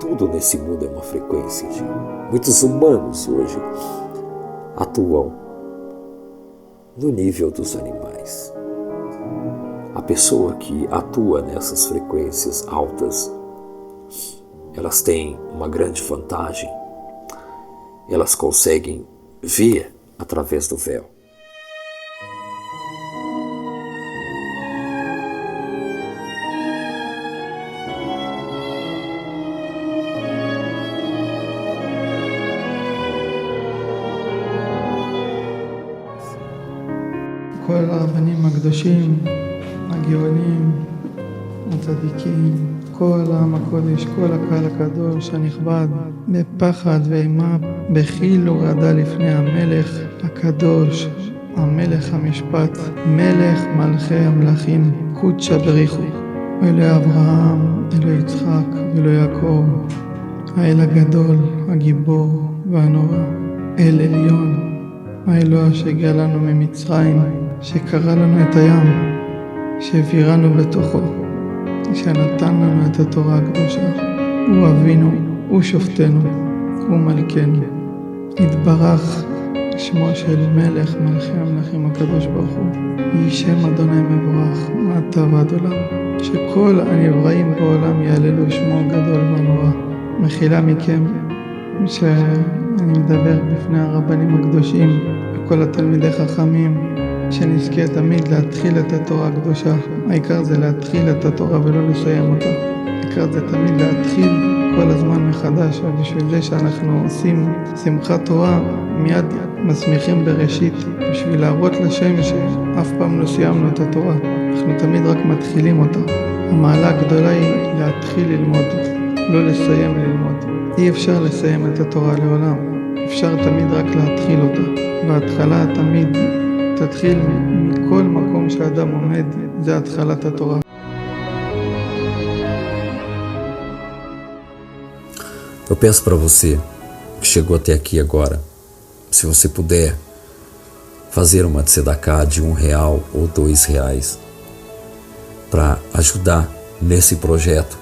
tudo nesse mundo é uma frequência. Muitos humanos hoje atuam no nível dos animais. A pessoa que atua nessas frequências altas, elas têm uma grande vantagem. Elas conseguem ver através do véu. כל הרבנים הקדושים, הגאונים, הצדיקים, כל העם הקודש, כל הקהל הקדוש הנכבד, בפחד ואימה, בחיל ורעדה לפני המלך הקדוש, המלך המשפט, מלך מלכי המלכים, קודשא בריחו, אלוהי אברהם, אלוהי יצחק ואלוהי יעקב, האל הגדול, הגיבור והנורא, אל עליון, האלוה שהגיע לנו ממצרים, שקרא לנו את הים, שהעבירנו בתוכו, שנתן לנו את התורה הקדושה. הוא אבינו, הוא שופטנו, הוא מלכנו. יתברך שמו של מלך מלכי המלכים הקדוש ברוך הוא. יהי שם אדוני מבורך, מעתה ועד עולם. שכל הנבראים בעולם יעללו שמו הגדול והנורא. מחילה מכם שאני מדבר בפני הרבנים הקדושים וכל התלמידי חכמים, שנזכה תמיד להתחיל את התורה הקדושה. העיקר זה להתחיל את התורה ולא לסיים אותה. העיקר זה תמיד להתחיל כל הזמן מחדש, ובשביל זה שאנחנו עושים שמחת תורה מיד מסמיכים בראשית, בשביל להראות לשם שאף פעם לא סיימנו את התורה. אנחנו תמיד רק מתחילים אותה. המעלה הגדולה היא להתחיל ללמוד, לא לסיים ללמוד. אי אפשר לסיים את התורה לעולם. אפשר תמיד רק להתחיל אותה. וההתחלה תמיד תתחיל מכל מקום שאדם עומד, זה התחלת התורה. Eu peço para você que chegou até aqui agora, se você puder fazer uma tzedakah de R$1 ou R$2 para ajudar nesse projeto.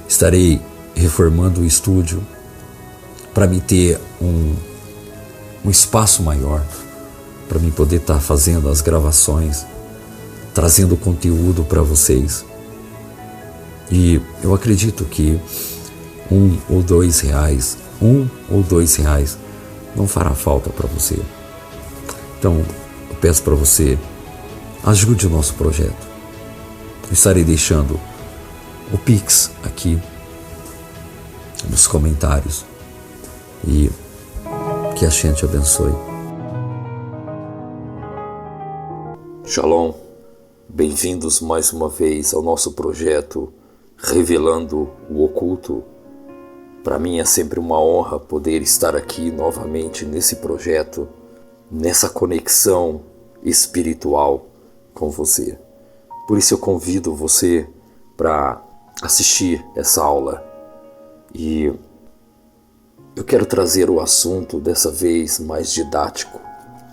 Estarei reformando o estúdio para me ter um espaço maior, para mim poder estar fazendo as gravações, trazendo conteúdo para vocês. E eu acredito que R$1 ou R$2 não fará falta para você. Então, eu peço para você, ajude o nosso projeto. Eu estarei deixando o Pix aqui nos comentários. E que a gente abençoe. Shalom, bem-vindos mais uma vez ao nosso projeto Revelando o Oculto. Para mim é sempre uma honra poder estar aqui novamente nesse projeto, nessa conexão espiritual com você. Por isso eu convido você para assistir essa aula. E eu quero trazer o assunto dessa vez mais didático,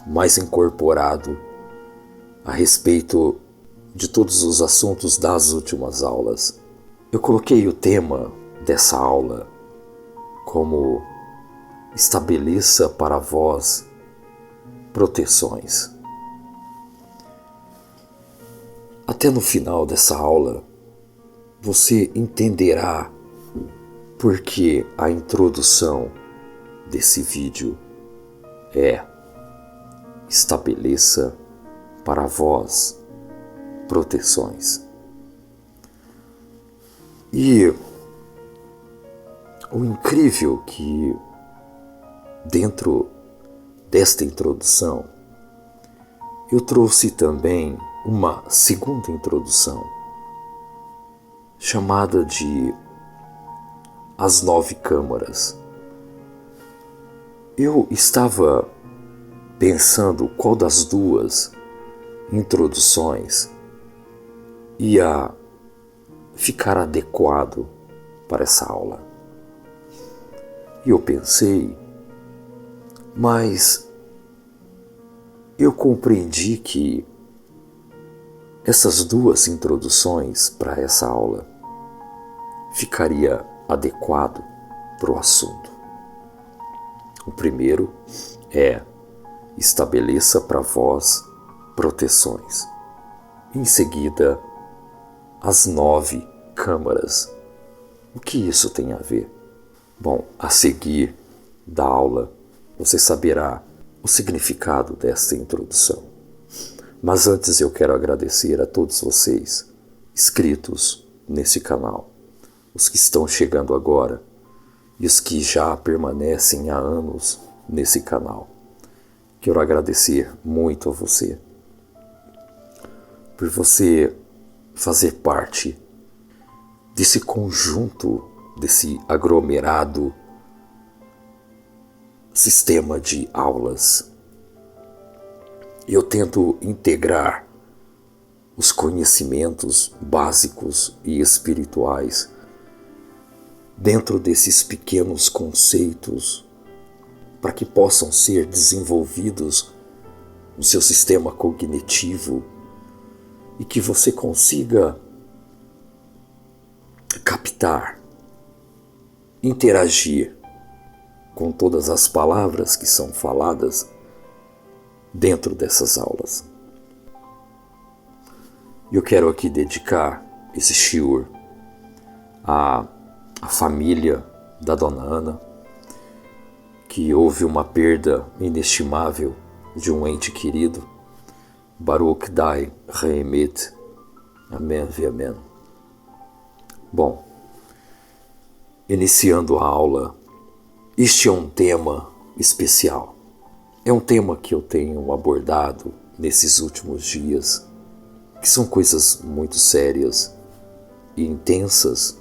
mais incorporado a respeito de todos os assuntos das últimas aulas. Eu coloquei o tema dessa aula como estabeleça para vós proteções. Até no final dessa aula, você entenderá por que a introdução desse vídeo é estabeleça para vós proteções. E o incrível que dentro desta introdução eu trouxe também uma segunda introdução chamada de As 9 Câmaras. Eu estava pensando qual das duas introduções ia ficar adequado para essa aula. E eu pensei, mas eu compreendi que essas duas introduções para essa aula ficaria adequado para o assunto. O primeiro é: estabeleça para vós proteções. Em seguida, as 9 câmaras. O que isso tem a ver? Bom, a seguir da aula, você saberá o significado desta introdução. Mas antes eu quero agradecer a todos vocês inscritos nesse canal, os que estão chegando agora e os que já permanecem há anos nesse canal. Quero agradecer muito a você por você fazer parte desse conjunto, desse aglomerado sistema de aulas. Eu tento integrar os conhecimentos básicos e espirituais dentro desses pequenos conceitos para que possam ser desenvolvidos no seu sistema cognitivo e que você consiga captar, interagir com todas as palavras que são faladas dentro dessas aulas. Eu quero aqui dedicar esse shiur à família da Dona Ana, que houve uma perda inestimável de um ente querido. Baruch Dai Reemet. Amém ve amém. Bom, iniciando a aula, este é um tema especial. É um tema que eu tenho abordado nesses últimos dias, que são coisas muito sérias e intensas.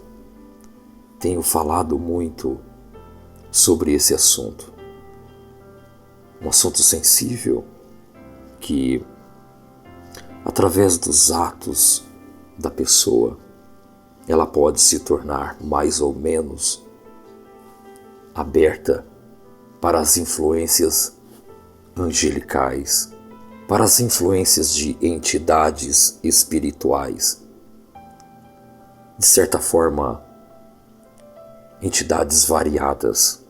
Tenho falado muito sobre esse assunto. Um assunto sensível que, através dos atos da pessoa, ela pode se tornar mais ou menos aberta para as influências angelicais, para as influências de entidades espirituais. De certa forma, entidades variadas.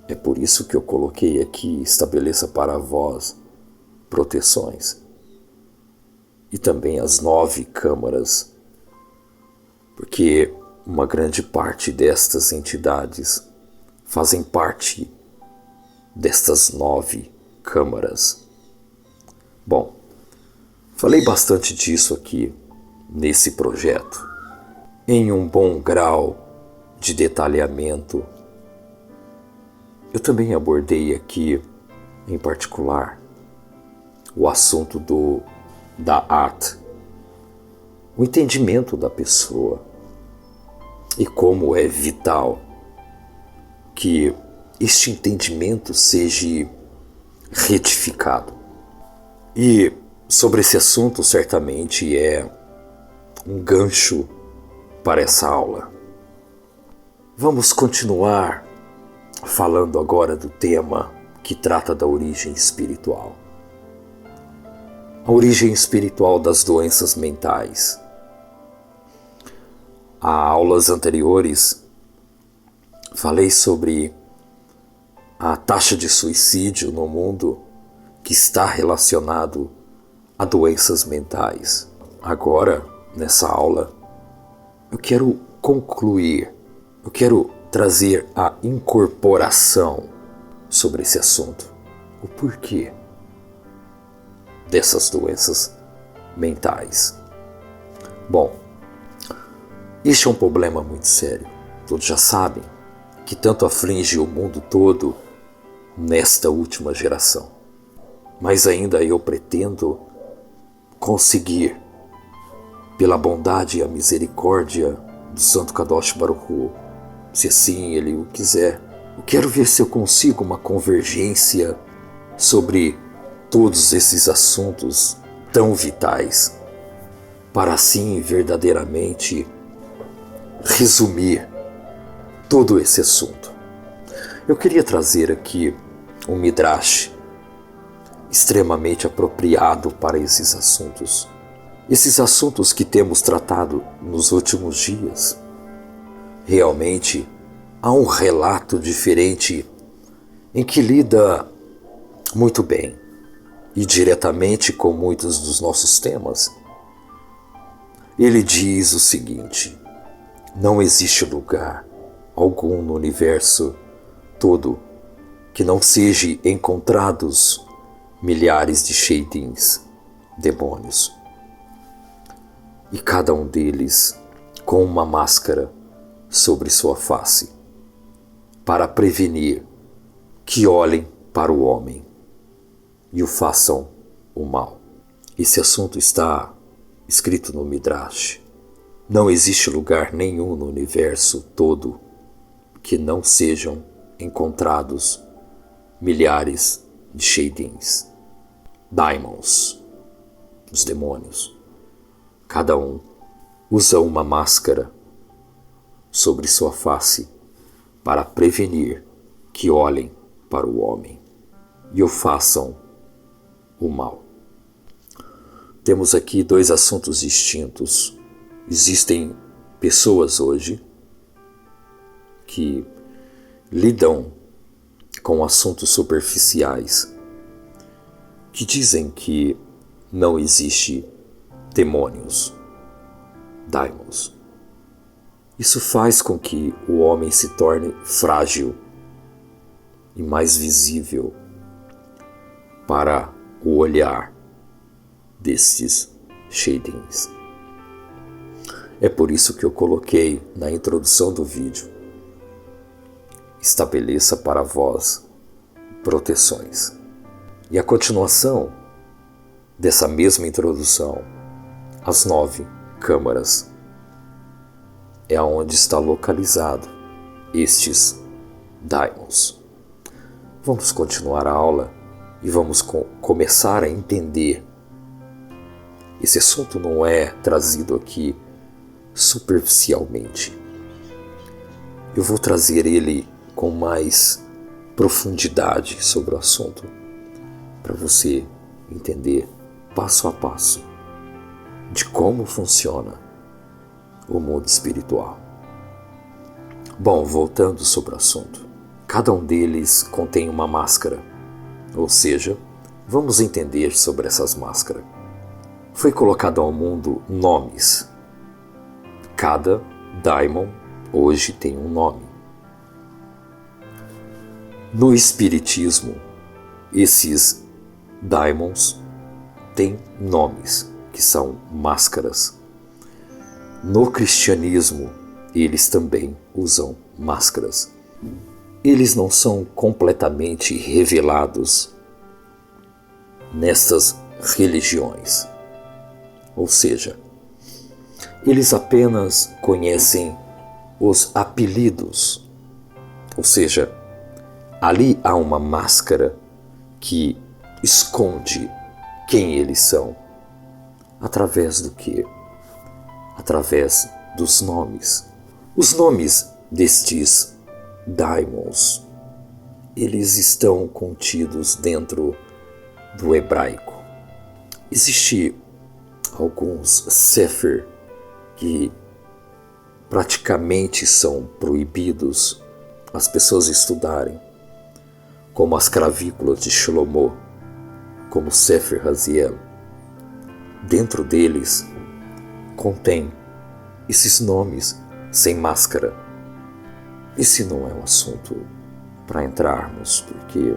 É por isso que eu coloquei aqui: estabeleça para vós proteções. E também as 9 câmaras, porque uma grande parte destas entidades fazem parte destas 9 câmaras. Bom, falei bastante disso aqui nesse projeto, em um bom grau de detalhamento. Eu também abordei aqui, em particular, o assunto da arte, o entendimento da pessoa e como é vital que este entendimento seja retificado. E sobre esse assunto, certamente é um gancho para essa aula. Vamos continuar falando agora do tema que trata da origem espiritual. A origem espiritual das doenças mentais. Há aulas anteriores falei sobre a taxa de suicídio no mundo que está relacionado a doenças mentais. Agora, nessa aula, eu quero concluir, eu quero trazer a incorporação sobre esse assunto. O porquê dessas doenças mentais. Bom, este é um problema muito sério. Todos já sabem que tanto aflige o mundo todo nesta última geração. Mas ainda eu pretendo conseguir, pela bondade e a misericórdia do Santo Kadosh Baruch Hu, se assim Ele o quiser, eu quero ver se eu consigo uma convergência sobre todos esses assuntos tão vitais, para assim verdadeiramente resumir todo esse assunto. Eu queria trazer aqui um midrash extremamente apropriado para esses assuntos. esses assuntos que temos tratado nos últimos dias. Realmente há um relato diferente em que lida muito bem e diretamente com muitos dos nossos temas. Ele diz o seguinte: não existe lugar algum no universo todo que não seja encontrados milhares de Sheidins, demônios, e cada um deles com uma máscara sobre sua face, para prevenir que olhem para o homem e o façam o mal. Esse assunto está escrito no Midrash. Não existe lugar nenhum no universo todo que não sejam encontrados milhares de Sheidins, daimons, os demônios. Cada um usa uma máscara sobre sua face para prevenir que olhem para o homem e o façam o mal. Temos aqui dois assuntos distintos. Existem pessoas hoje que lidam com assuntos superficiais, que dizem que não existe demônios, daimons. Isso faz com que o homem se torne frágil e mais visível para o olhar destes Sheidins. É por isso que eu coloquei na introdução do vídeo: estabeleça para vós proteções. E a continuação dessa mesma introdução, as 9 câmaras, é onde está localizado estes daimons. Vamos continuar a aula e vamos começar a entender. Esse assunto não é trazido aqui superficialmente. Eu vou trazer ele com mais profundidade sobre o assunto, para você entender passo a passo de como funciona o mundo espiritual. Bom, voltando sobre o assunto, cada um deles contém uma máscara, ou seja, vamos entender sobre essas máscaras. Foi colocado ao mundo nomes. Cada daimon hoje tem um nome. No espiritismo, esses daimons têm nomes, que são máscaras. No cristianismo, eles também usam máscaras. Eles não são completamente revelados nestas religiões. Ou seja, eles apenas conhecem os apelidos. Ou seja, ali há uma máscara que esconde quem eles são. Através do quê? Através dos nomes. Os nomes destes daimons, eles estão contidos dentro do hebraico. Existem alguns sefer que praticamente são proibidos as pessoas estudarem, como as cravículas de Shlomo, como Sefer Haziel. Dentro deles contém esses nomes sem máscara. Esse não é um assunto para entrarmos, porque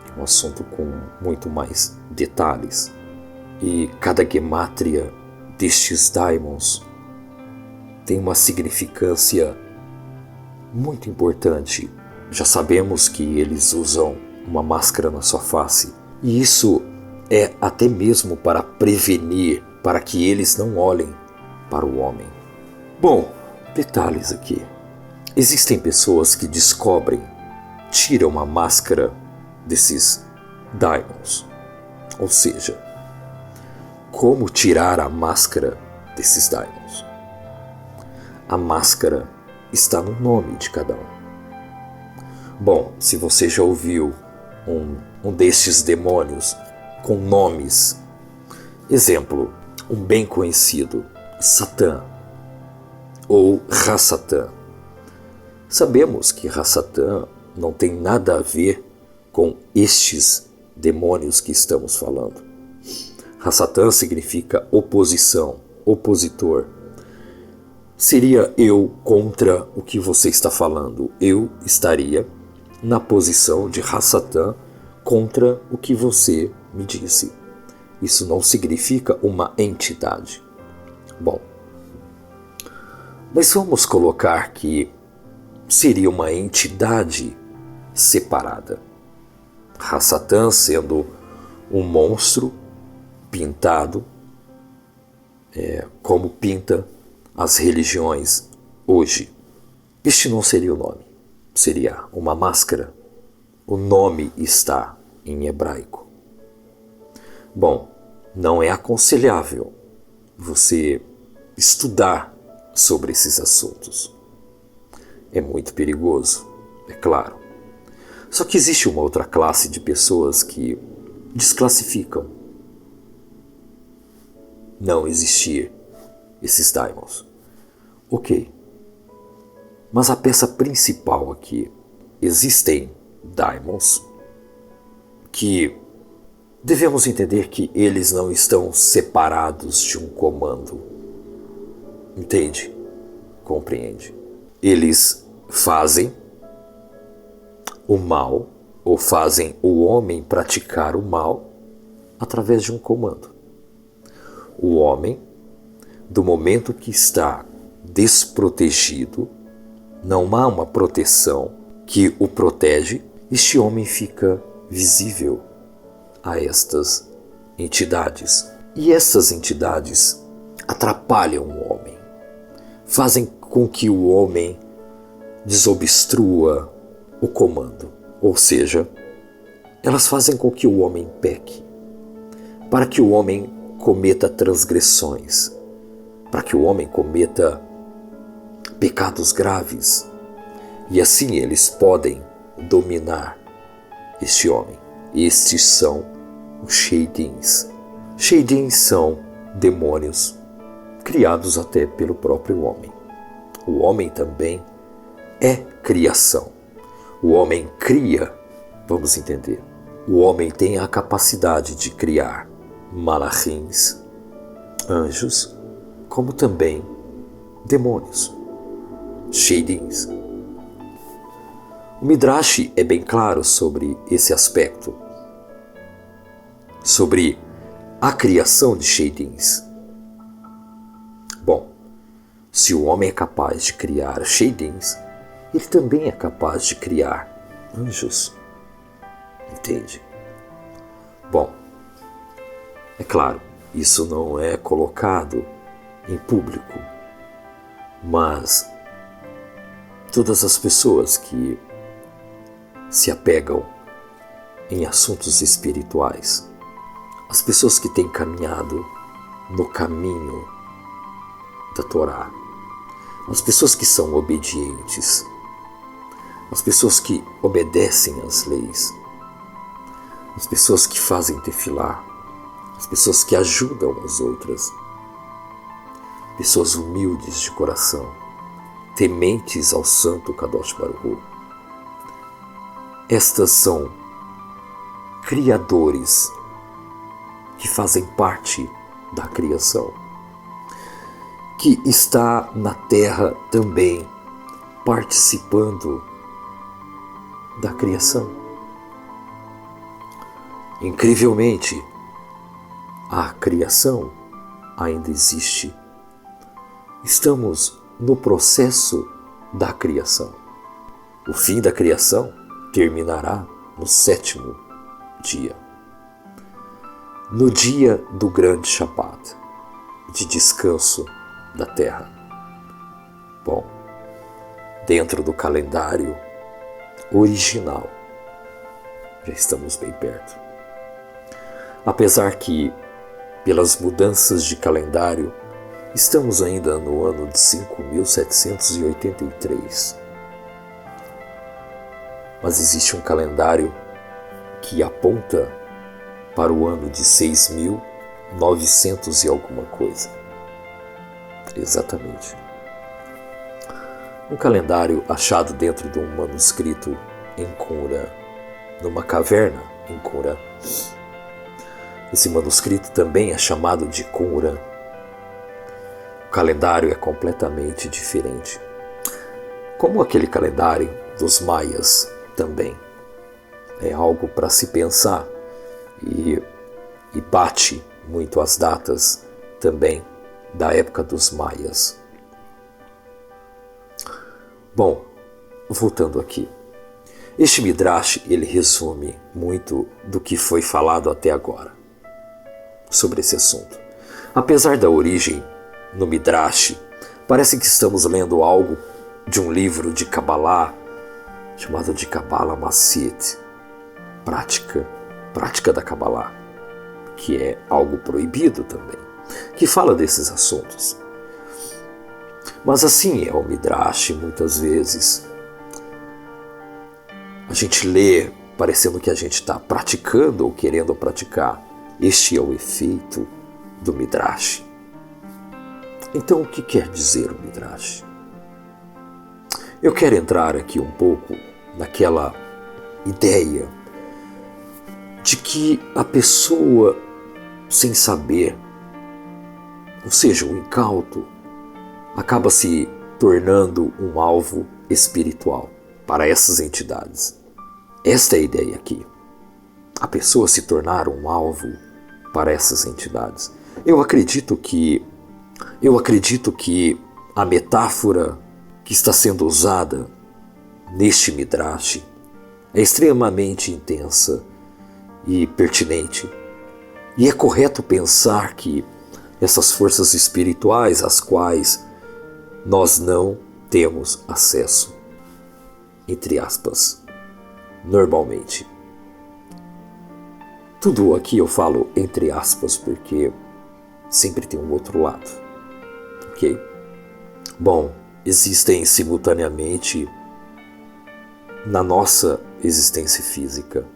é um assunto com muito mais detalhes. E cada gemátria destes daimons tem uma significância muito importante. Já sabemos que eles usam uma máscara na sua face, e isso é até mesmo para prevenir, para que eles não olhem para o homem. Bom, detalhes aqui. Existem pessoas que descobrem, tiram a máscara desses daimons. Ou seja, como tirar a máscara desses daimons? A máscara está no nome de cada um. Bom, se você já ouviu um destes demônios com nomes, exemplo, um bem conhecido, Satã, ou Ra-Satã. Sabemos que Ra-Satã não tem nada a ver com estes demônios que estamos falando. Ra-Satã significa oposição, opositor. Seria eu contra o que você está falando. Eu estaria na posição de Ra-Satã contra o que você me disse. Isso não significa uma entidade. Bom, mas vamos colocar que seria uma entidade separada. Ra-Satã sendo um monstro pintado, como pinta as religiões hoje. Este não seria o nome, seria uma máscara. O nome está em hebraico. Bom, não é aconselhável você estudar sobre esses assuntos. É muito perigoso, é claro. Só que existe uma outra classe de pessoas que desclassificam não existir esses daimons. Ok. Mas a peça principal aqui, existem daimons que devemos entender que eles não estão separados de um comando. Entende? Compreende? Eles fazem o mal, ou fazem o homem praticar o mal através de um comando. O homem, do momento que está desprotegido, não há uma proteção que o protege, este homem fica visível a estas entidades. E essas entidades atrapalham o homem, fazem com que o homem desobstrua o comando, ou seja, elas fazem com que o homem peque, para que o homem cometa transgressões, para que o homem cometa pecados graves, e assim eles podem dominar este homem. Estes são os Sheidins. Sheidins são demônios criados até pelo próprio homem. O homem também é criação. O homem cria, vamos entender, o homem tem a capacidade de criar malachins, anjos, como também demônios, Sheidins. O Midrash é bem claro sobre esse aspecto, sobre a criação de Sheidins. Bom, se o homem é capaz de criar Sheidins, ele também é capaz de criar anjos. Entende? Bom, é claro, isso não é colocado em público, mas todas as pessoas que se apegam em assuntos espirituais, as pessoas que têm caminhado no caminho da Torá, as pessoas que são obedientes, as pessoas que obedecem às leis, as pessoas que fazem tefilá, as pessoas que ajudam as outras, pessoas humildes de coração, tementes ao Santo Kadosh Baruch Hu. Estas são criadores que fazem parte da criação, que está na terra também participando da criação. Incrivelmente, a criação ainda existe. Estamos no processo da criação. O fim da criação terminará no 7º dia. No dia do grande Shabbat, de descanso da terra. Bom, dentro do calendário original, já estamos bem perto. Apesar que, pelas mudanças de calendário, estamos ainda no ano de 5.783. Mas existe um calendário que aponta para o ano de 6.999. 900 e alguma coisa. Exatamente. Um calendário achado dentro de um manuscrito em Qumran, numa caverna em Qumran. Esse manuscrito também é chamado de Qumran. O calendário é completamente diferente, como aquele calendário dos maias também. É algo para se pensar e bate muito as datas também da época dos maias. Bom, voltando aqui. Este Midrash, ele resume muito do que foi falado até agora sobre esse assunto. Apesar da origem no Midrash, parece que estamos lendo algo de um livro de Kabbalah, chamado de Kabbalah Massiet, prática da Kabbalah, que é algo proibido também, que fala desses assuntos. Mas assim é o Midrash, muitas vezes a gente lê parecendo que a gente está praticando ou querendo praticar. Este é o efeito do Midrash. Então, o que quer dizer o Midrash? Eu quero entrar aqui um pouco naquela ideia de que a pessoa, sem saber, ou seja, o incauto, acaba se tornando um alvo espiritual para essas entidades. Esta é a ideia aqui. A pessoa se tornar um alvo para essas entidades. Eu acredito que a metáfora que está sendo usada neste Midrash é extremamente intensa e pertinente. E é correto pensar que essas forças espirituais às quais nós não temos acesso, entre aspas, normalmente. Tudo aqui eu falo entre aspas porque sempre tem um outro lado, ok? Bom, existem simultaneamente na nossa existência física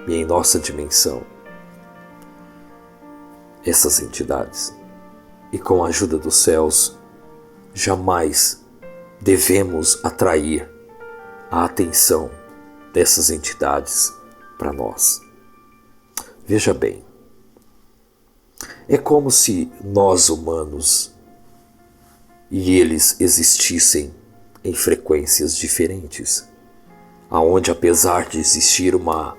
e em nossa dimensão essas entidades. E com a ajuda dos céus, jamais devemos atrair a atenção dessas entidades para nós. Veja bem, é como se nós humanos e eles existissem em frequências diferentes, aonde apesar de existir uma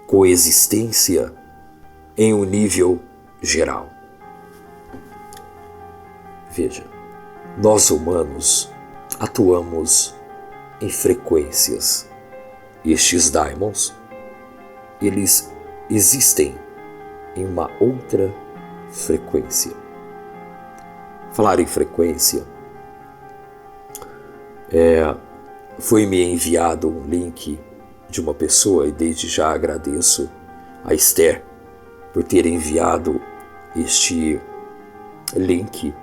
coexistência em um nível geral. Veja, nós humanos atuamos em frequências. Estes daimons, eles existem em uma outra frequência. Falar em frequência, foi-me enviado um link de uma pessoa e desde já agradeço a Esther por ter enviado este link,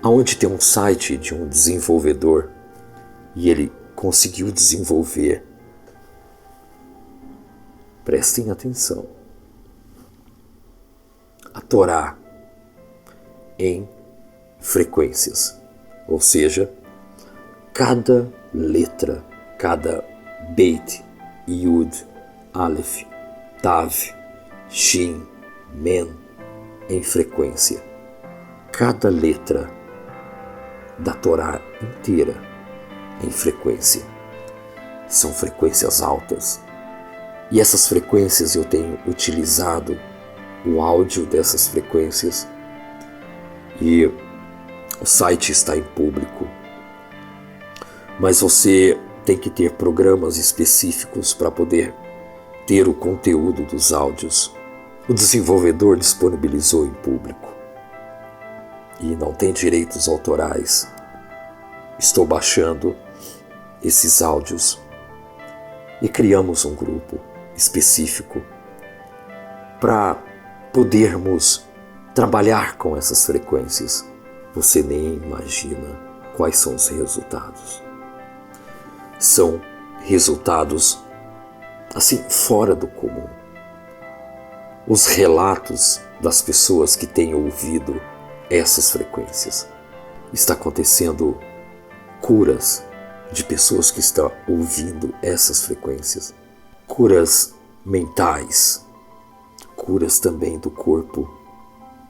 onde tem um site de um desenvolvedor e ele conseguiu desenvolver, prestem atenção, a Torá em frequências, ou seja, cada letra, cada Beit, Yud, Aleph, Tav, Shin, Men, em frequência. Cada letra da Torá inteira em frequência. São frequências altas. E essas frequências eu tenho utilizado o áudio dessas frequências e o site está em público. Mas você tem que ter programas específicos para poder ter o conteúdo dos áudios. O desenvolvedor disponibilizou em público e não tem direitos autorais. Estou baixando esses áudios e criamos um grupo específico para podermos trabalhar com essas frequências. Você nem imagina quais são os resultados. São resultados assim fora do comum. os relatos das pessoas que têm ouvido essas frequências. Está acontecendo curas de pessoas que estão ouvindo essas frequências. Curas mentais, curas também do corpo,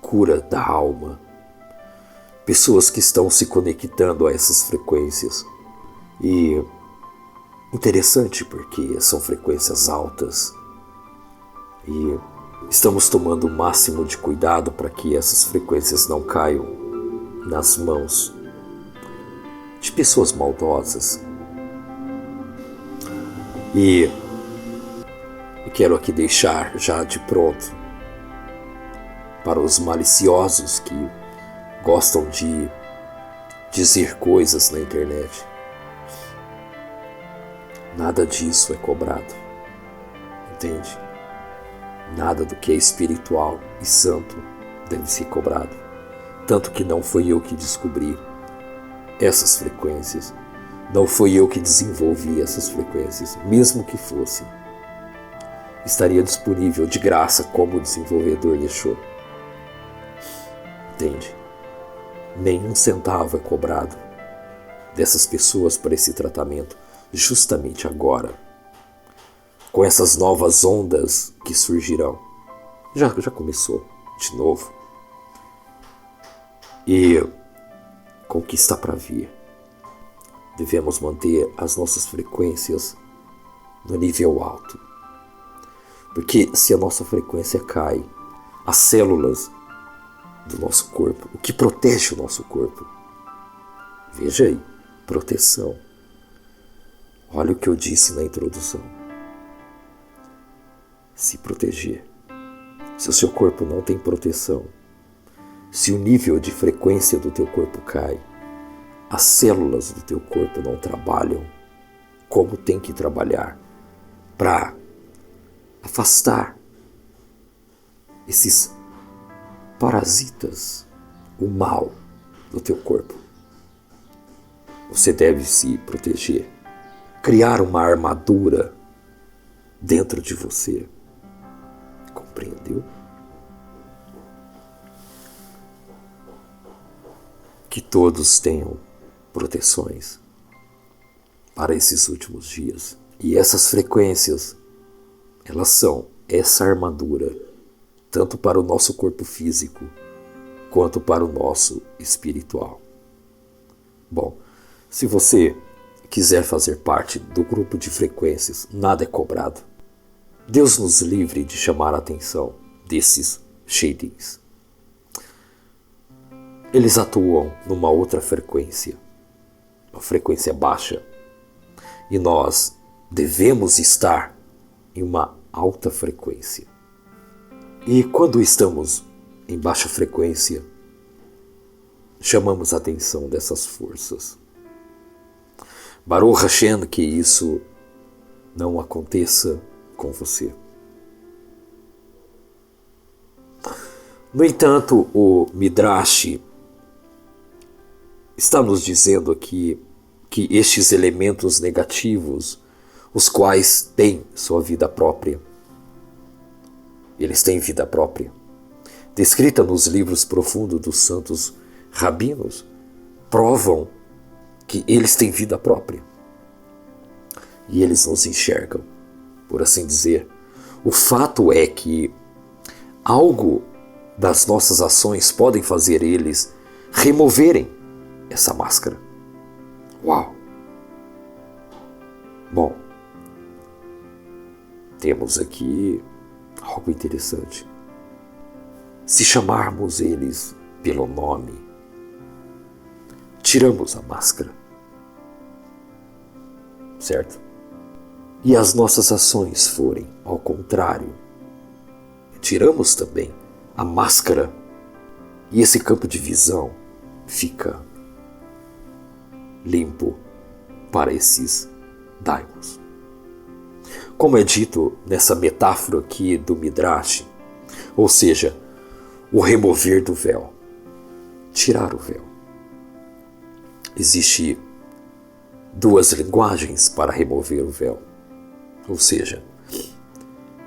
cura da alma. Pessoas que estão se conectando a essas frequências. E interessante porque são frequências altas. E estamos tomando o máximo de cuidado para que essas frequências não caiam nas mãos de pessoas maldosas. E quero aqui deixar já de pronto para os maliciosos que gostam de dizer coisas na internet. Nada disso é cobrado, entende? Nada do que é espiritual e santo deve ser cobrado. Tanto que não foi eu que descobri essas frequências. Não foi eu que desenvolvi essas frequências, mesmo que fosse. Estaria disponível de graça como o desenvolvedor deixou. Entende? Nenhum centavo é cobrado dessas pessoas para esse tratamento, justamente agora, com essas novas ondas que surgirão. Já começou de novo. E com o que está para vir, devemos manter as nossas frequências no nível alto. Porque se a nossa frequência cai, as células do nosso corpo, o que protege o nosso corpo, veja aí, proteção. Olha o que eu disse na introdução. Se proteger. Se o seu corpo não tem proteção, se o nível de frequência do teu corpo cai, as células do teu corpo não trabalham como tem que trabalhar para afastar esses parasitas, o mal do teu corpo. Você deve se proteger, criar uma armadura dentro de você. Compreendeu? Que todos tenham proteções para esses últimos dias. E essas frequências, elas são essa armadura, tanto para o nosso corpo físico, quanto para o nosso espiritual. Bom, se você quiser fazer parte do grupo de frequências, nada é cobrado. Deus nos livre de chamar a atenção desses shadings. Eles atuam numa outra frequência, uma frequência baixa. E nós devemos estar em uma alta frequência. E quando estamos em baixa frequência, chamamos a atenção dessas forças. Baruch Hashem, que isso não aconteça com você. No entanto, o Midrash está nos dizendo aqui que estes elementos negativos, os quais têm sua vida própria, eles têm vida própria, descrita nos livros profundos dos santos rabinos, provam que eles têm vida própria. E eles nos enxergam, por assim dizer. O fato é que algo das nossas ações podem fazer eles removerem essa máscara. Uau! Bom, temos aqui algo interessante. Se chamarmos eles pelo nome, tiramos a máscara, certo? E as nossas ações forem ao contrário, tiramos também a máscara e esse campo de visão fica limpo para esses daimons. Como é dito nessa metáfora aqui do Midrash, ou seja, o remover do véu, tirar o véu. Existem duas linguagens para remover o véu, ou seja,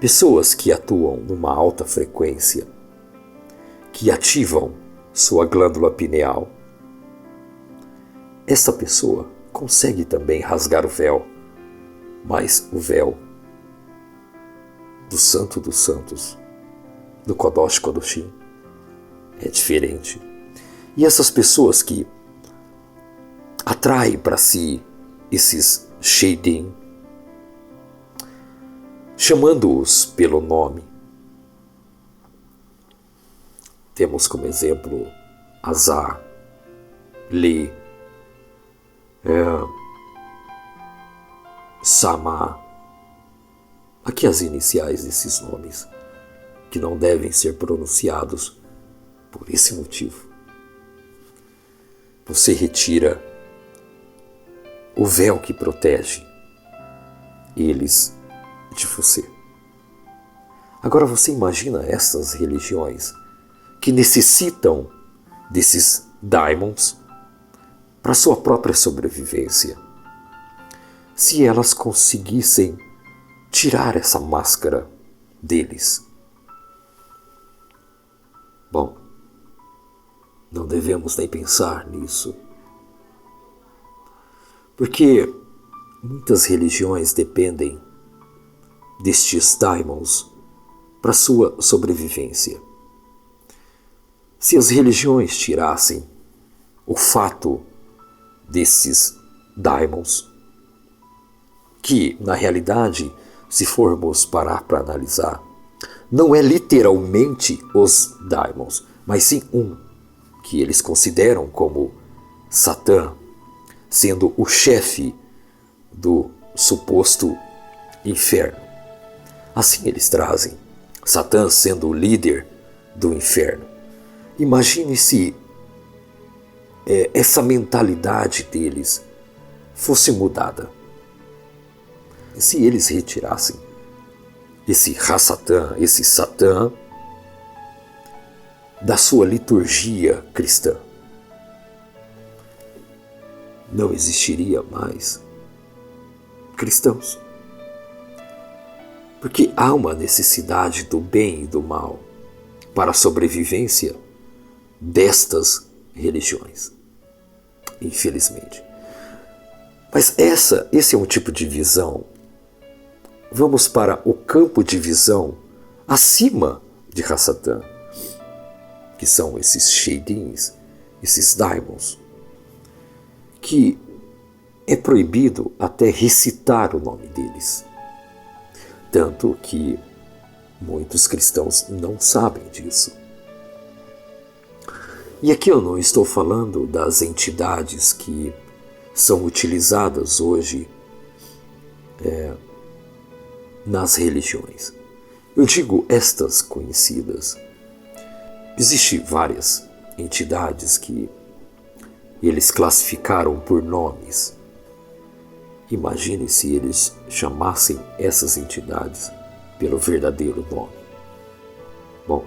pessoas que atuam numa alta frequência, que ativam sua glândula pineal, essa pessoa consegue também rasgar o véu, mas o véu do Santo dos Santos, do Kodosh Kodoshim, é diferente. E essas pessoas que atraem para si esses Sheidim, chamando-os pelo nome, temos como exemplo Azar, Li, Sama. Aqui as iniciais desses nomes, que não devem ser pronunciados por esse motivo. Você retira o véu que protege eles de você. Agora você imagina essas religiões que necessitam desses daimons para sua própria sobrevivência. Se elas conseguissem tirar essa máscara deles. Bom, não devemos nem pensar nisso. Porque muitas religiões dependem destes daimons para sua sobrevivência. Se as religiões tirassem o fato desses daimons, que na realidade, se formos parar para analisar, não é literalmente os daimons, mas sim um que eles consideram como Satã, sendo o chefe do suposto inferno. Assim eles trazem Satã sendo o líder do inferno. Imagine se essa mentalidade deles fosse mudada. Se eles retirassem esse Hassatã, esse Satã, da sua liturgia cristã, não existiria mais cristãos. Porque há uma necessidade do bem e do mal para a sobrevivência destas religiões, infelizmente. Mas esse é um tipo de visão. Vamos para o campo de visão acima de Hassatã, que são esses Sheidins, esses daimons, que é proibido até recitar o nome deles. Tanto que muitos cristãos não sabem disso. E aqui eu não estou falando das entidades que são utilizadas hoje nas religiões. Eu digo estas conhecidas. Existem várias entidades que eles classificaram por nomes. Imagine se eles chamassem essas entidades pelo verdadeiro nome. Bom,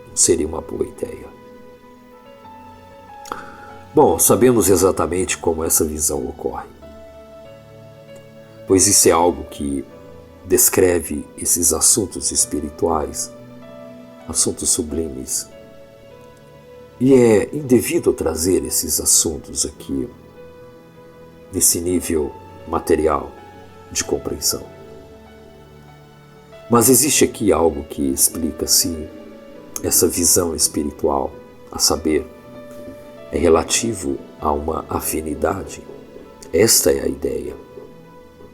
não seria uma boa ideia. Bom, sabemos exatamente como essa visão ocorre, pois isso é algo que descreve esses assuntos espirituais, assuntos sublimes, e é indevido trazer esses assuntos aqui nesse nível material de compreensão. Mas existe aqui algo que explica sim essa visão espiritual, a saber, é relativo a uma afinidade. Esta é a ideia.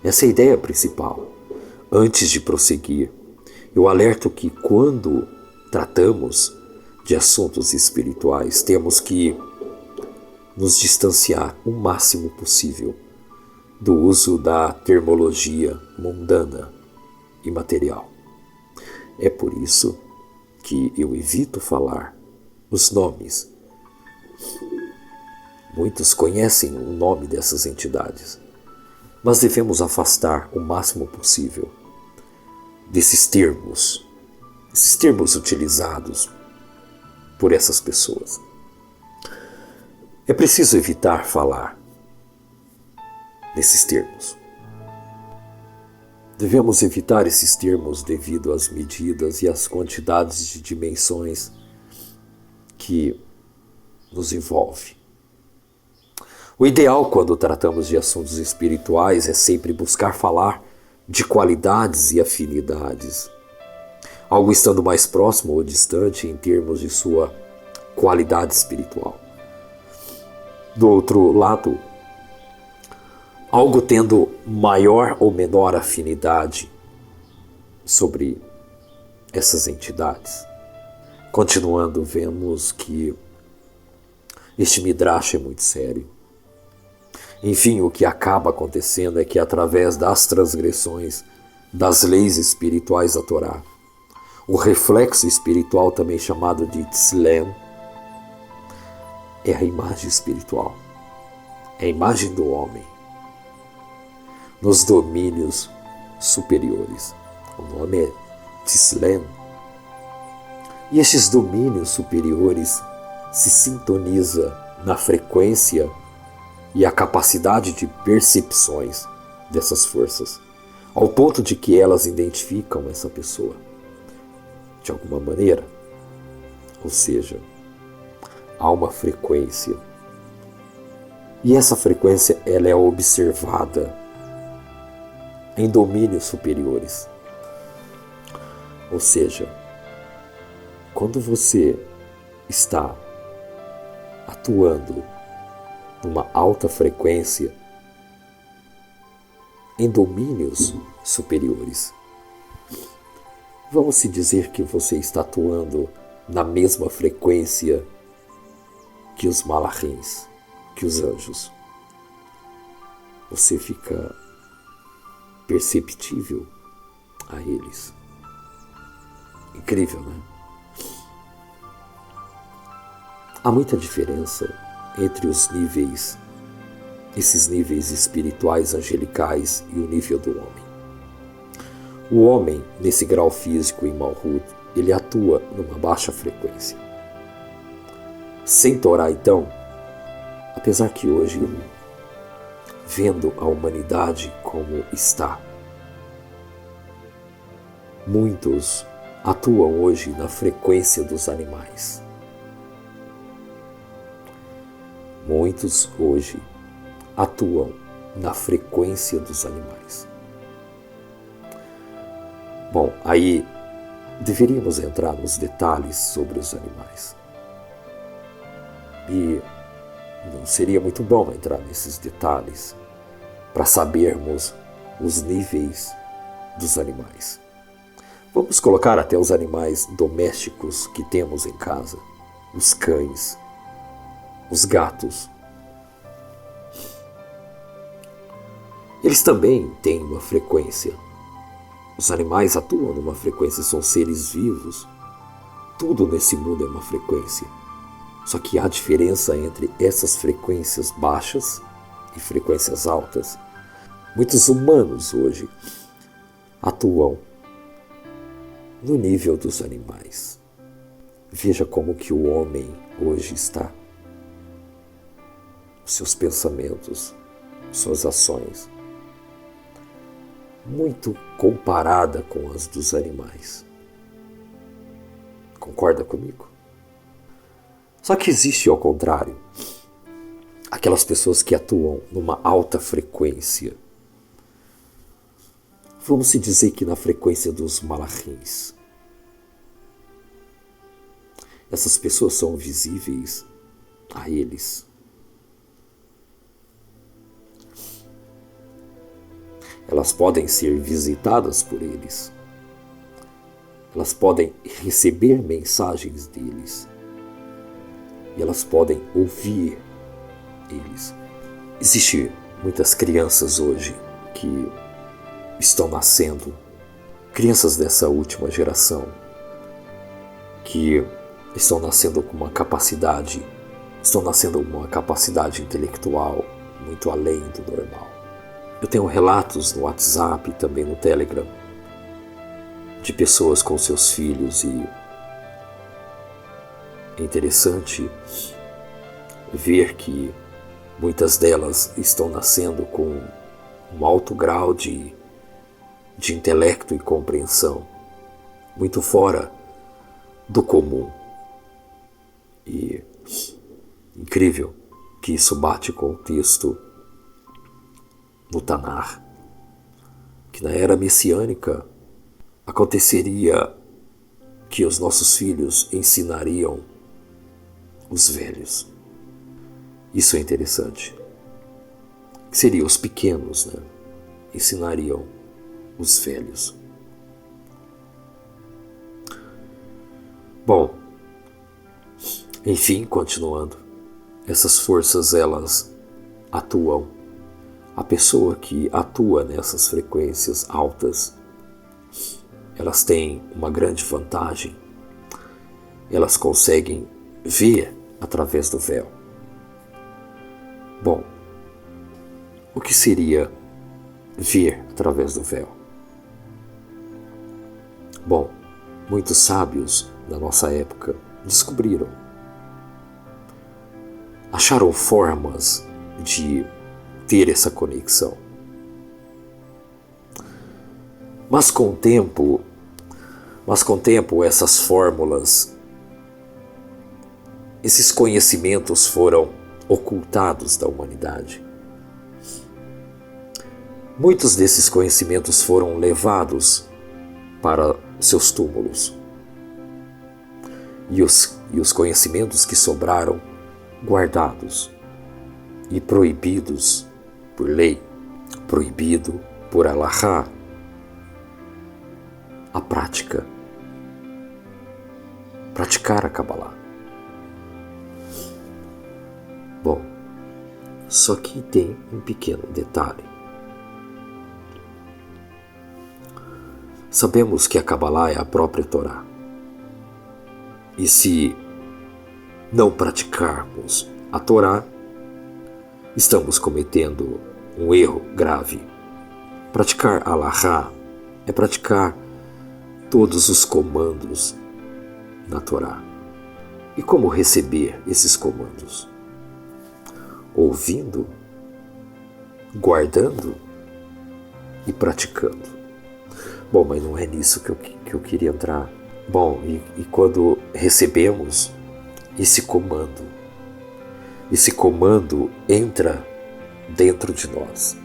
Essa é a ideia principal. Antes de prosseguir, eu alerto que quando tratamos de assuntos espirituais, temos que nos distanciar o máximo possível do uso da terminologia mundana e material. É por isso que eu evito falar os nomes. Muitos conhecem o nome dessas entidades, mas devemos afastar o máximo possível desses termos utilizados por essas pessoas. É preciso evitar falar nesses termos. Devemos evitar esses termos devido às medidas e às quantidades de dimensões que nos envolve. O ideal quando tratamos de assuntos espirituais é sempre buscar falar de qualidades e afinidades, algo estando mais próximo ou distante em termos de sua qualidade espiritual. Do outro lado, algo tendo maior ou menor afinidade sobre essas entidades. Continuando, vemos que este midrash é muito sério. Enfim, o que acaba acontecendo é que através das transgressões das leis espirituais da Torá, o reflexo espiritual, também chamado de Tzlem, é a imagem espiritual, é a imagem do homem nos domínios superiores. O nome é Tzlem. E estes domínios superiores se sintoniza na frequência e a capacidade de percepções dessas forças, ao ponto de que elas identificam essa pessoa de alguma maneira. Ou seja, há uma frequência. E essa frequência ela é observada em domínios superiores. Ou seja, quando você está atuando numa alta frequência em domínios superiores, vamos se dizer que você está atuando na mesma frequência que os malachins, que os anjos. Você fica perceptível a eles. Incrível, né? Há muita diferença entre os níveis, esses níveis espirituais angelicais e o nível do homem. O homem, nesse grau físico em Malhut, ele atua numa baixa frequência. Sem Torá, então, apesar que hoje, vendo a humanidade como está, muitos atuam hoje na frequência dos animais. Muitos hoje atuam na frequência dos animais. Bom, aí deveríamos entrar nos detalhes sobre os animais. E não seria muito bom entrar nesses detalhes para sabermos os níveis dos animais. Vamos colocar até os animais domésticos que temos em casa, os cães, os gatos. Eles também têm uma frequência. Os animais atuam numa frequência, são seres vivos. Tudo nesse mundo é uma frequência. Só que há diferença entre essas frequências baixas e frequências altas. Muitos humanos hoje atuam no nível dos animais. Veja como que o homem hoje está. Seus pensamentos, suas ações, muito comparada com as dos animais. Concorda comigo? Só que existe ao contrário, aquelas pessoas que atuam numa alta frequência. Vamos se dizer que na frequência dos malachins. Essas pessoas são visíveis a eles. Elas podem ser visitadas por eles. Elas podem receber mensagens deles. E elas podem ouvir eles. Existem muitas crianças hoje que estão nascendo, crianças dessa última geração, que estão nascendo com uma capacidade, intelectual muito além do normal. Eu tenho relatos no WhatsApp e também no Telegram de pessoas com seus filhos e é interessante ver que muitas delas estão nascendo com um alto grau de de intelecto e compreensão, muito fora do comum. E incrível que isso bate com o texto no Tanar, que na era messiânica aconteceria que os nossos filhos ensinariam os velhos. Isso é interessante. Que seriam os pequenos, né? Ensinariam os velhos. Bom, enfim, continuando, essas forças elas atuam. A pessoa que atua nessas frequências altas, elas têm uma grande vantagem. Elas conseguem ver através do véu. Bom, o que seria ver através do véu? Bom, muitos sábios da nossa época descobriram, acharam formas de ter essa conexão. Mas com o tempo essas fórmulas, esses conhecimentos foram ocultados da humanidade. Muitos desses conhecimentos foram levados para seus túmulos. E os conhecimentos que sobraram, guardados e proibidos por lei, proibido por Allahá, a prática, praticar a Kabbalah. Bom, só que tem um pequeno detalhe. Sabemos que a Kabbalah é a própria Torá. E se não praticarmos a Torá, estamos cometendo um erro grave. Praticar Allahá é praticar todos os comandos na Torá. E como receber esses comandos? Ouvindo, guardando e praticando. Bom, mas não é nisso que eu queria entrar. Bom, e quando recebemos esse comando entra dentro de nós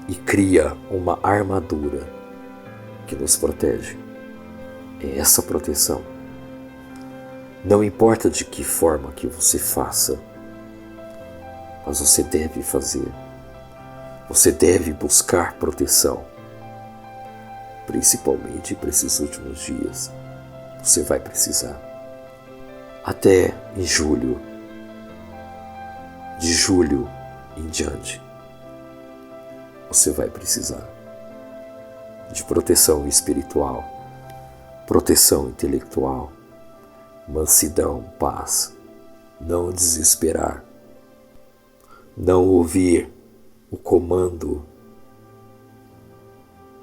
e cria uma armadura que nos protege. É essa proteção. Não importa de que forma que você faça, mas você deve fazer. Você deve buscar proteção. Principalmente para esses últimos dias. Você vai precisar. Até em julho. De julho em diante. Você vai precisar de proteção espiritual, proteção intelectual, mansidão, paz, não desesperar, não ouvir o comando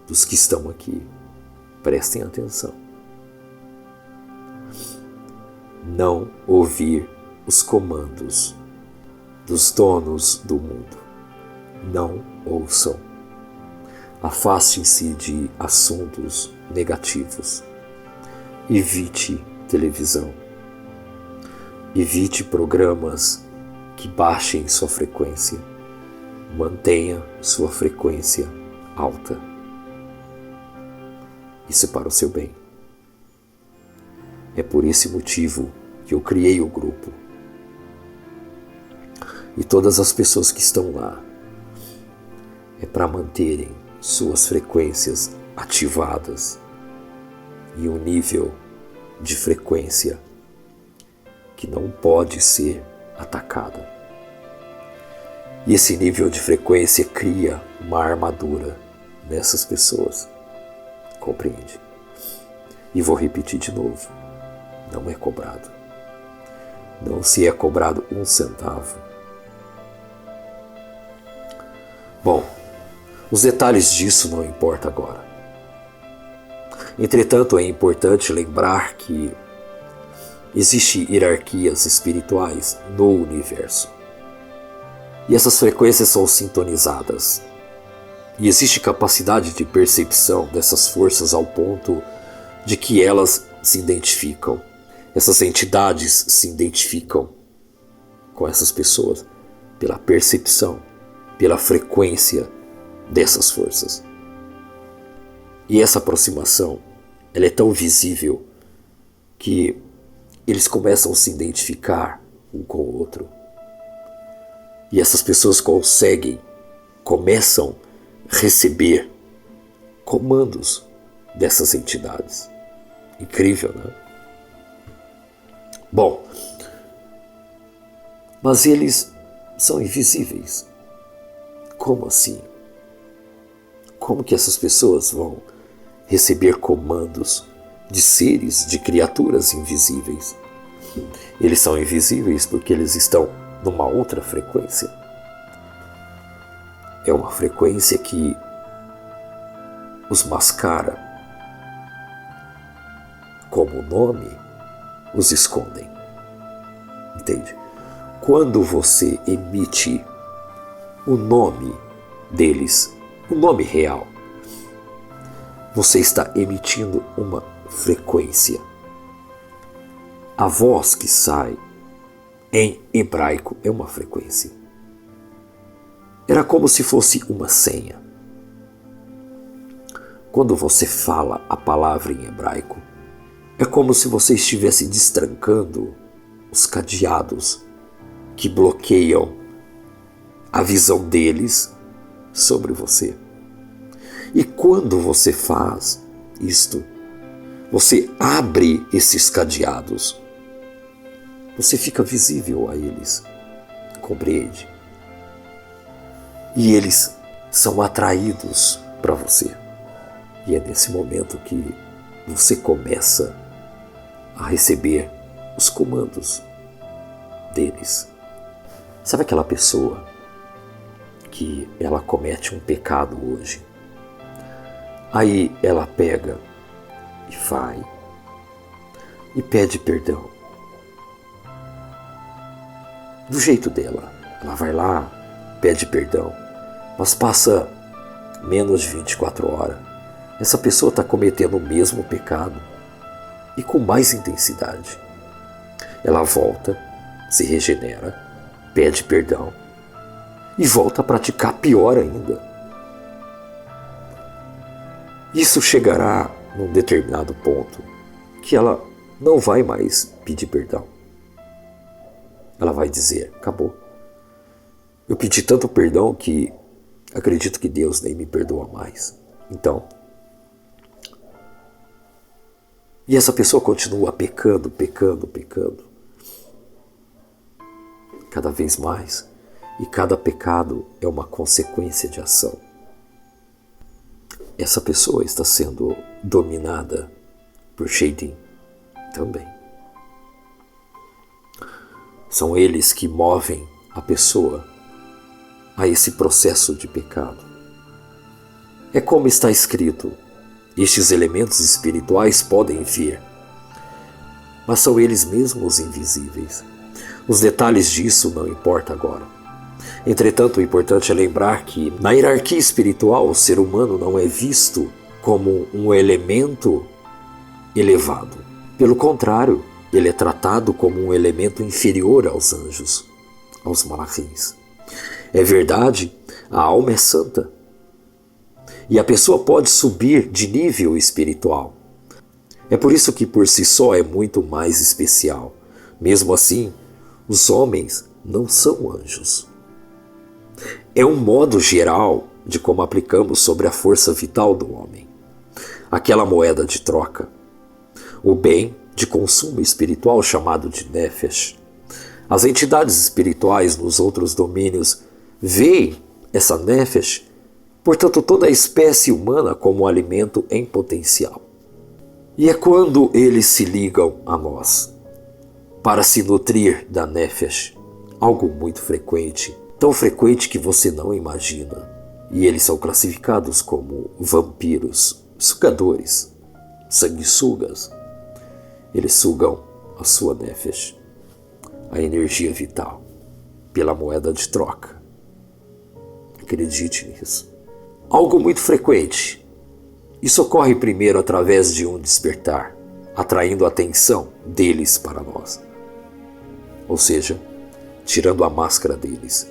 dos que estão aqui. Prestem atenção. Não ouvir os comandos dos donos do mundo. Não ouçam. Afaste-se de assuntos negativos. Evite televisão. Evite programas que baixem sua frequência. Mantenha sua frequência alta. Isso é para o seu bem. É por esse motivo que eu criei o grupo. E todas as pessoas que estão lá é para manterem suas frequências ativadas e um nível de frequência que não pode ser atacado. E esse nível de frequência cria uma armadura nessas pessoas. Compreende? E vou repetir de novo. Não é cobrado. Não se é cobrado um centavo. Bom, os detalhes disso não importam agora. Entretanto, é importante lembrar que existem hierarquias espirituais no universo. E essas frequências são sintonizadas. E existe capacidade de percepção dessas forças ao ponto de que elas se identificam. Essas entidades se identificam com essas pessoas pela percepção, pela frequência dessas forças. E essa aproximação, ela é tão visível que eles começam a se identificar um com o outro. E essas pessoas começam a receber comandos dessas entidades. Incrível, né? Bom, mas eles são invisíveis. Como assim? Como que essas pessoas vão receber comandos de seres, de criaturas invisíveis? Eles são invisíveis porque eles estão numa outra frequência. É uma frequência que os mascara. Como o nome os escondem. Entende? Quando você emite o nome deles, o nome real, você está emitindo uma frequência. A voz que sai em hebraico é uma frequência. Era como se fosse uma senha. Quando você fala a palavra em hebraico, é como se você estivesse destrancando os cadeados que bloqueiam a visão deles sobre você. E quando você faz isto, você abre esses cadeados. Você fica visível a eles, compreende? E eles são atraídos para você. E é nesse momento que você começa a receber os comandos deles. Sabe aquela pessoa que ela comete um pecado hoje? Aí ela pega e vai e pede perdão. Do jeito dela. Ela vai lá, pede perdão. Mas passa menos de 24 horas. Essa pessoa está cometendo o mesmo pecado e com mais intensidade. Ela volta, se regenera, pede perdão e volta a praticar pior ainda. Isso chegará num determinado ponto que ela não vai mais pedir perdão. Ela vai dizer, acabou. Eu pedi tanto perdão que acredito que Deus nem me perdoa mais. Então, e essa pessoa continua pecando. Cada vez mais. E cada pecado é uma consequência de ação. Essa pessoa está sendo dominada por Shaidim também. São eles que movem a pessoa a esse processo de pecado. É como está escrito, estes elementos espirituais podem vir, mas são eles mesmos invisíveis. Os detalhes disso não importam agora. Entretanto, o importante é lembrar que, na hierarquia espiritual, o ser humano não é visto como um elemento elevado. Pelo contrário, ele é tratado como um elemento inferior aos anjos, aos malachins. É verdade, a alma é santa. E a pessoa pode subir de nível espiritual. É por isso que por si só é muito mais especial. Mesmo assim, os homens não são anjos. É um modo geral de como aplicamos sobre a força vital do homem. Aquela moeda de troca. O bem de consumo espiritual chamado de Nefesh. As entidades espirituais nos outros domínios veem essa Nefesh, portanto toda a espécie humana como um alimento em potencial. E é quando eles se ligam a nós para se nutrir da Nefesh, algo muito frequente, tão frequente que você não imagina. E eles são classificados como vampiros, sugadores, sanguessugas. Eles sugam a sua Nefesh, a energia vital, pela moeda de troca. Acredite nisso. Algo muito frequente. Isso ocorre primeiro através de um despertar, atraindo a atenção deles para nós. Ou seja, tirando a máscara deles,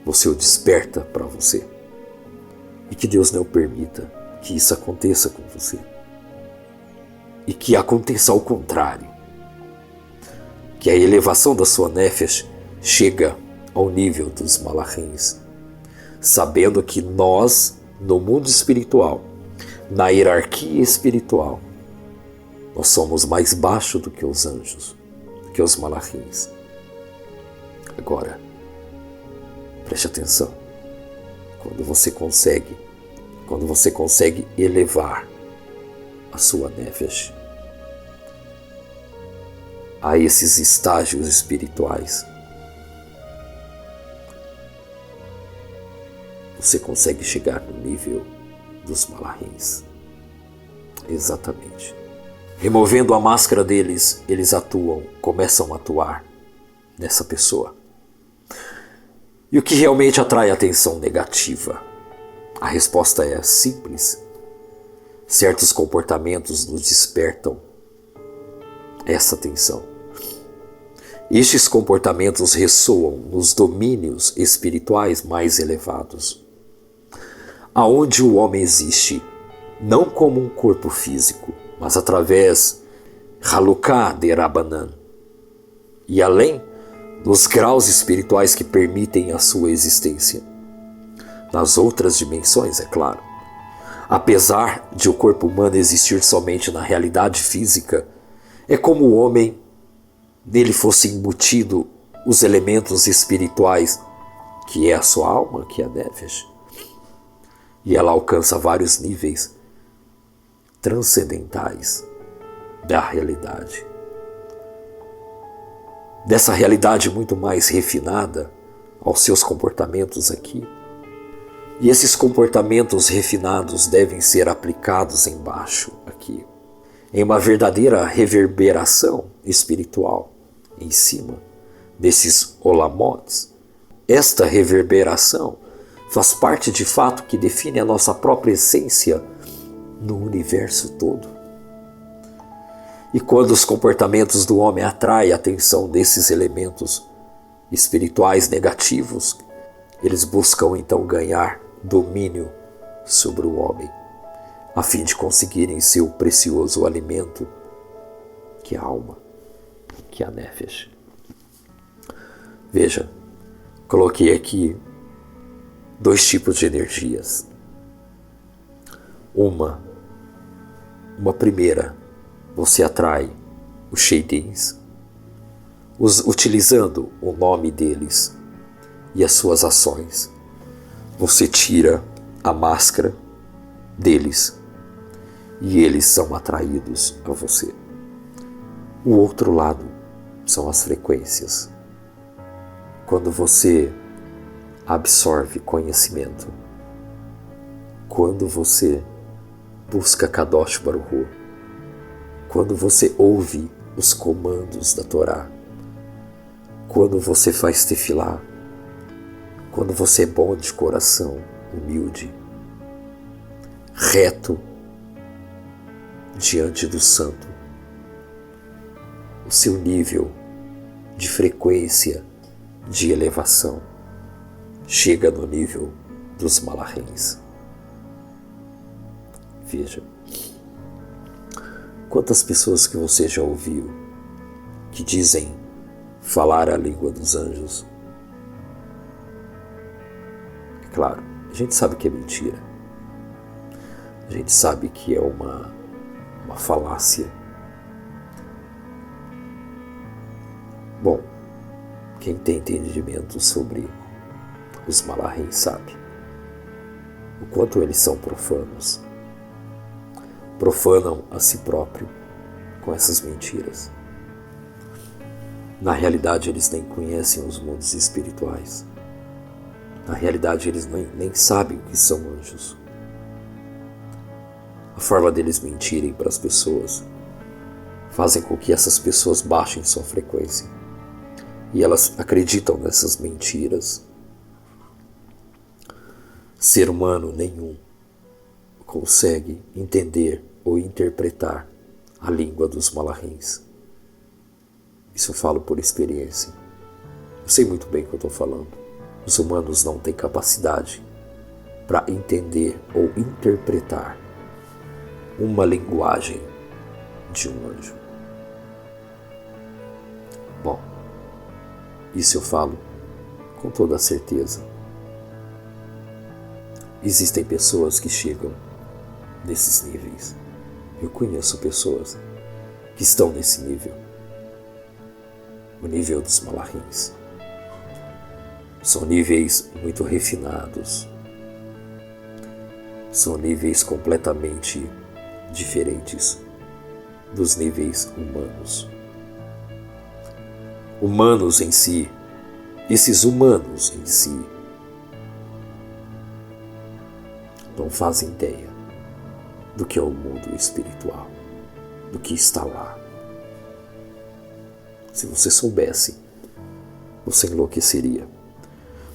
você o desperta para você. E que Deus não permita que isso aconteça com você. E que aconteça ao contrário. Que a elevação da sua nefesh chega ao nível dos malachins, sabendo que nós, no mundo espiritual, na hierarquia espiritual, nós somos mais baixo do que os anjos, do que os malachins. Agora, preste atenção. Quando você consegue elevar a sua nefesh a esses estágios espirituais, você consegue chegar no nível dos malachins. Exatamente. Removendo a máscara deles, eles começam a atuar nessa pessoa. E o que realmente atrai atenção negativa? A resposta é simples. Certos comportamentos nos despertam essa atenção. Estes comportamentos ressoam nos domínios espirituais mais elevados, aonde o homem existe não como um corpo físico, mas através Halukah de Rabbanan, e além dos graus espirituais que permitem a sua existência. Nas outras dimensões, é claro. Apesar de o corpo humano existir somente na realidade física, é como o homem nele fosse embutido os elementos espirituais, que é a sua alma, que é a nefesh. E ela alcança vários níveis transcendentais da realidade. Dessa realidade muito mais refinada aos seus comportamentos aqui. E esses comportamentos refinados devem ser aplicados embaixo aqui, em uma verdadeira reverberação espiritual em cima desses olamotes. Esta reverberação faz parte de fato que define a nossa própria essência no universo todo. E quando os comportamentos do homem atraem a atenção desses elementos espirituais negativos, eles buscam então ganhar domínio sobre o homem, a fim de conseguirem seu precioso alimento, que é a alma, que é a nefesh. Veja, coloquei aqui 2 tipos de energias. Uma primeira, você atrai os sheidins, utilizando o nome deles e as suas ações. Você tira a máscara deles e eles são atraídos a você. O outro lado são as frequências. Quando você absorve conhecimento, quando você busca Kadosh Baruch Hu, quando você ouve os comandos da Torá, quando você faz tefilá, quando você é bom de coração, humilde, reto diante do santo, o seu nível de frequência de elevação chega no nível dos malachins. Veja, quantas pessoas que você já ouviu que dizem falar a língua dos anjos? É claro, a gente sabe que é mentira. A gente sabe que é uma falácia. Bom, quem tem entendimento sobre os malachins sabe o quanto eles são profanos. Profanam a si próprio com essas mentiras. Na realidade, eles nem conhecem os mundos espirituais. Na realidade, eles nem sabem o que são anjos. A forma deles mentirem para as pessoas fazem com que essas pessoas baixem sua frequência. E elas acreditam nessas mentiras. Ser humano nenhum consegue entender ou interpretar a língua dos malahins. Isso eu falo por experiência. Eu sei muito bem o que eu estou falando. Os humanos não têm capacidade para entender ou interpretar uma linguagem de um anjo. Bom, isso eu falo com toda certeza. Existem pessoas que chegam nesses níveis. Eu conheço pessoas que estão nesse nível. O nível dos malahins. São níveis muito refinados. São níveis completamente diferentes dos níveis humanos. Humanos em si, esses humanos em si, não fazem ideia do que é o mundo espiritual, do que está lá. Se você soubesse, você enlouqueceria.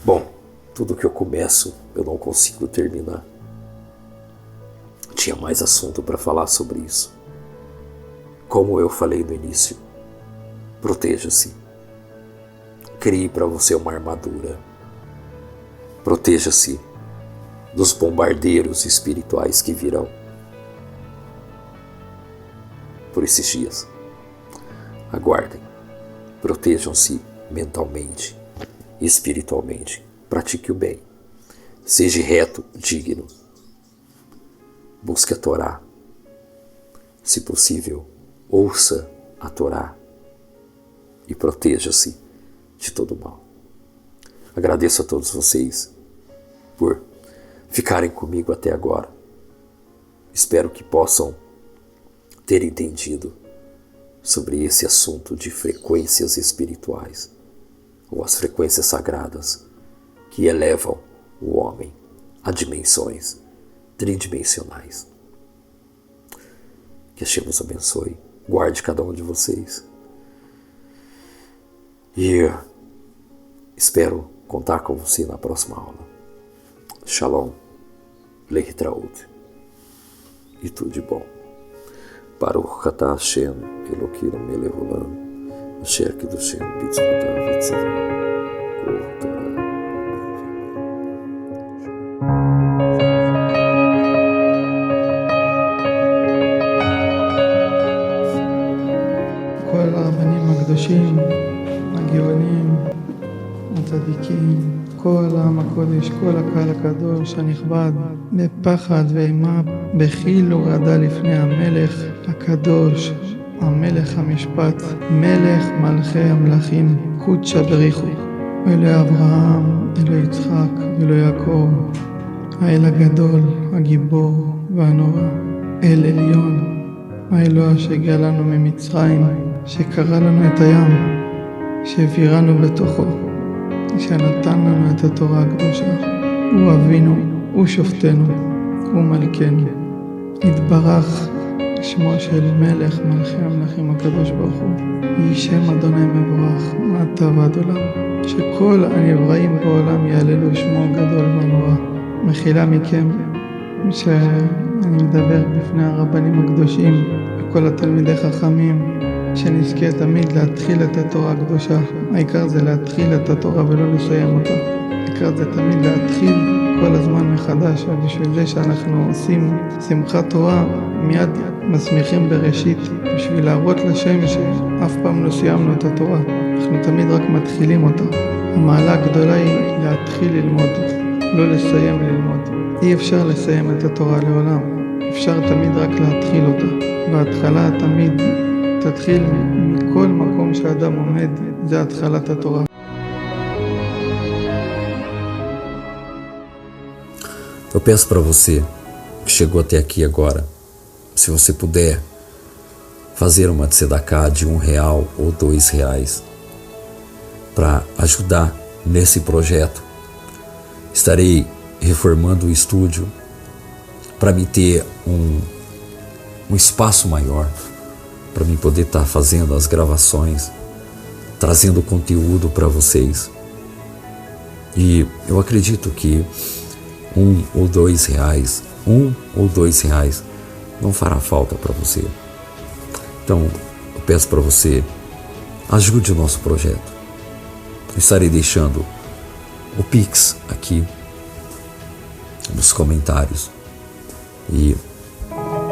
Bom, tudo que eu começo, eu não consigo terminar. Tinha mais assunto para falar sobre isso. Como eu falei no início, proteja-se. Crie para você uma armadura. Proteja-se dos bombardeiros espirituais que virão por esses dias. Aguardem. Protejam-se mentalmente, espiritualmente. Pratique o bem. Seja reto, digno. Busque a Torá. Se possível, ouça a Torá. E proteja-se de todo mal. Agradeço a todos vocês por ficarem comigo até agora. Espero que possam ter entendido sobre esse assunto de frequências espirituais, ou as frequências sagradas que elevam o homem a dimensões tridimensionais. Que Hashem nos abençoe, guarde cada um de vocês. E espero contar com você na próxima aula. Shalom, Leitraud, e tudo de bom. Baruch atah Hashem, Elokeinu melech haolam, asher kiddushenu b'tzvotav v'tzivah, kol Torah. כל הרבנים הקדושים, הגאונים, הצדיקים, כל העם הקודש, כל הקהל הקדוש הנכבד, בפחד ואימה, בחיל ורעדה לפני המלך הקדוש, המלך המשפט, מלך מלכי המלכים, קודשא בריחו, אלוהי אברהם, אלוהי יצחק, אלוהי יעקב, האל הגדול, הגיבור והנורא, אל עליון, האלוה שהגיע לנו ממצרים, שקרא לנו את הים, שהעבירנו בתוכו, שנתן לנו את התורה הקדושה. הוא אבינו, הוא שופטנו, הוא מלכנו. יתברך שמו של מלך מלכי המלכים הקדוש ברוך הוא. יהי שם אדוני מבורך, מעתה ועד עולם. שכל הנבראים בעולם יעללו שמו הגדול והנורא. מחילה מכם שאני מדבר בפני הרבנים הקדושים וכל התלמידי חכמים, שנזכה תמיד להתחיל את התורה הקדושה. העיקר זה להתחיל את התורה ולא לסיים אותה. העיקר זה תמיד להתחיל כל הזמן מחדש, ובשביל זה שאנחנו עושים שמחת תורה מיד מסמיכים בראשית, בשביל להראות לשם שאף פעם לא סיימנו את התורה, אנחנו תמיד רק מתחילים אותה. המעלה הגדולה היא להתחיל ללמוד, לא לסיים ללמוד. אי אפשר לסיים את התורה לעולם, אפשר תמיד רק להתחיל אותה. בהתחלה תמיד תתחיל מכל מקום שאדם עומד, זה התחלת התורה. Eu peço para você que chegou até aqui agora, se você puder fazer uma tzedakah de R$1 ou R$2 para ajudar nesse projeto. Estarei reformando o estúdio para me ter um espaço maior, para mim poder estar fazendo as gravações, trazendo conteúdo para vocês. E eu acredito que R$1 ou R$2 R$1 ou R$2 não fará falta para você. Então, eu peço para você, ajude o nosso projeto. Eu estarei deixando o Pix aqui nos comentários. E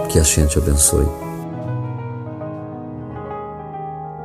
que a gente te abençoe.